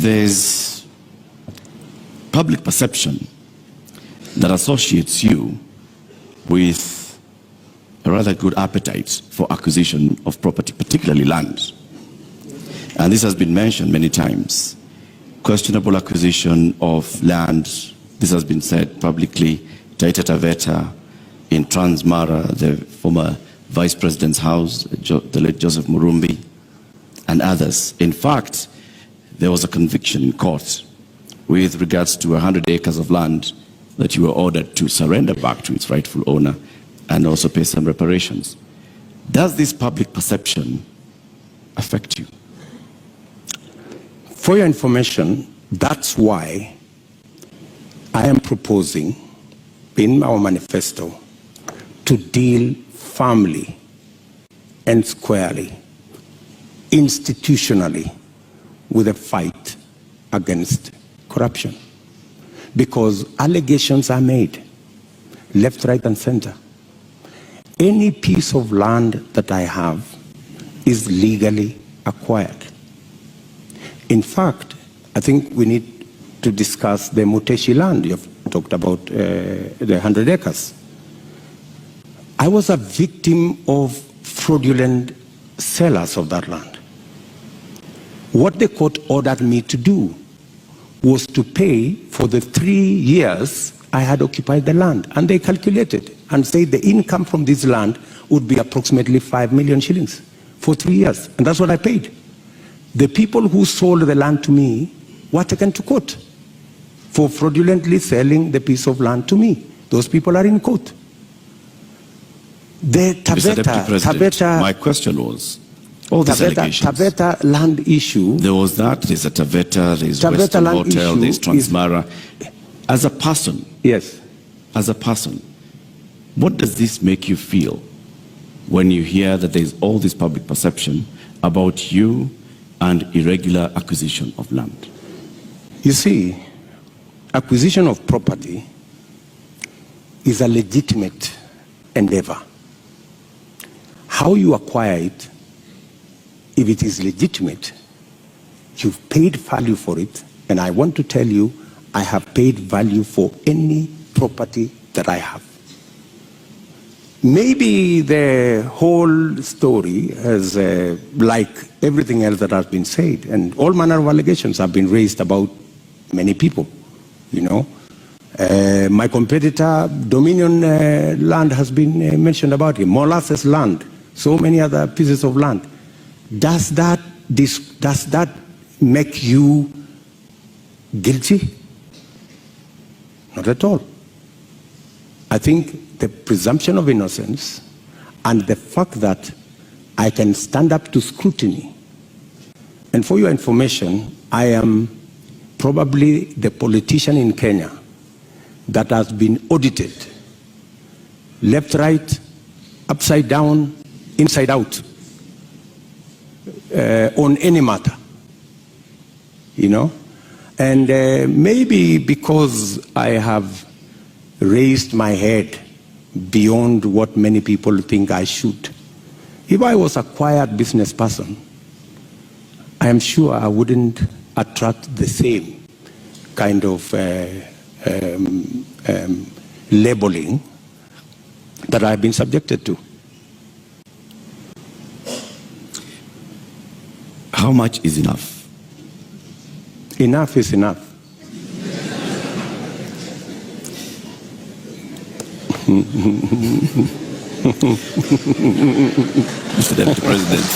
there's public perception that associates you with a rather good appetite for acquisition of property, particularly land. And this has been mentioned many times. Questionable acquisition of land, this has been said publicly, Taita Taveta, in Transmara, the former Vice President's house, the late Joseph Murumbi, and others. In fact, there was a conviction in court with regards to 100 acres of land that you were ordered to surrender back to its rightful owner and also pay some reparations. Does this public perception affect you? For your information, that's why I am proposing in our manifesto to deal firmly and squarely, institutionally, with a fight against corruption. Because allegations are made, left, right, and center. Any piece of land that I have is legally acquired. In fact, I think we need to discuss the Muteshi land. You've talked about the 100 acres. I was a victim of fraudulent sellers of that land. What the court ordered me to do was to pay for the 3 years I had occupied the land. And they calculated and said the income from this land would be approximately 5 million shillings for 3 years. And that's what I paid. The people who sold the land to me were taken to court for fraudulently selling the piece of land to me. Those people are in court. The Taveta, my question was, all these allegations. Taveta land issue. There was that, there's a Taveta, there's Western Hotel, there's Transmara. As a person, yes. As a person, what does this make you feel when you hear that there's all this public perception about you and irregular acquisition of land? You see, acquisition of property is a legitimate endeavor. How you acquire it, if it is legitimate, you've paid value for it, and I want to tell you, I have paid value for any property that I have. Maybe the whole story is like everything else that has been said, and all manner of allegations have been raised about many people, you know. My competitor, Dominion land has been mentioned about him, Molasses land, so many other pieces of land. Does that make you guilty? Not at all. I think the presumption of innocence and the fact that I can stand up to scrutiny. And for your information, I am probably the politician in Kenya that has been audited, left, right, upside down, inside out, on any matter, you know. And maybe because I have raised my head beyond what many people think I should. If I was a quiet business person, I am sure I wouldn't attract the same kind of labeling that I've been subjected to. How much is enough? Enough is enough. Mr. Deputy President.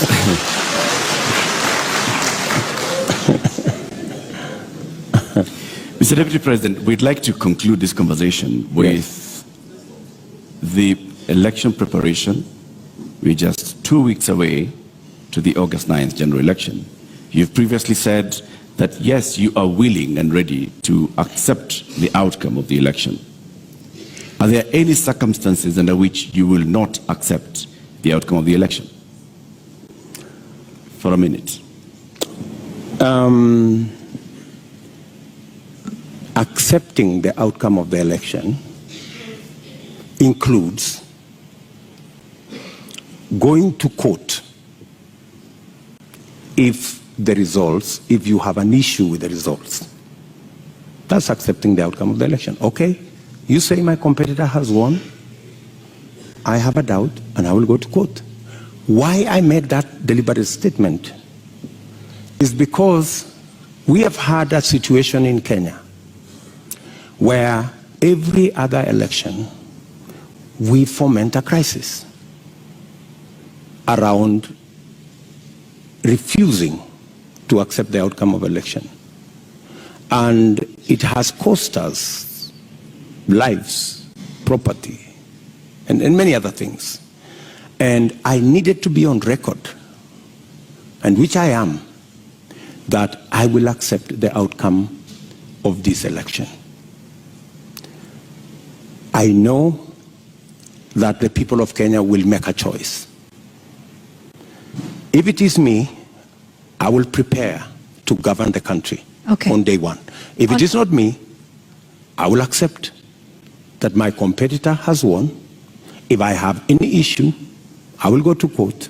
Mr. Deputy President, we'd like to conclude this conversation with the election preparation. We're just 2 weeks away to the August 9th general election. You've previously said that yes, you are willing and ready to accept the outcome of the election. Are there any circumstances under which you will not accept the outcome of the election? For a minute. Accepting the outcome of the election includes going to court if the results if you have an issue with the results. That's accepting the outcome of the election. Okay, you say my competitor has won. I have a doubt, and I will go to court. Why I made that deliberate statement is because we have had a situation in Kenya where every other election we foment a crisis around refusing to accept the outcome of election. And it has cost us lives, property, and many other things. And I needed to be on record, and which I am, that I will accept the outcome of this election. I know that the people of Kenya will make a choice. If it is me, I will prepare to govern the country on day one. If it is not me, I will accept that my competitor has won. If I have any issue, I will go to court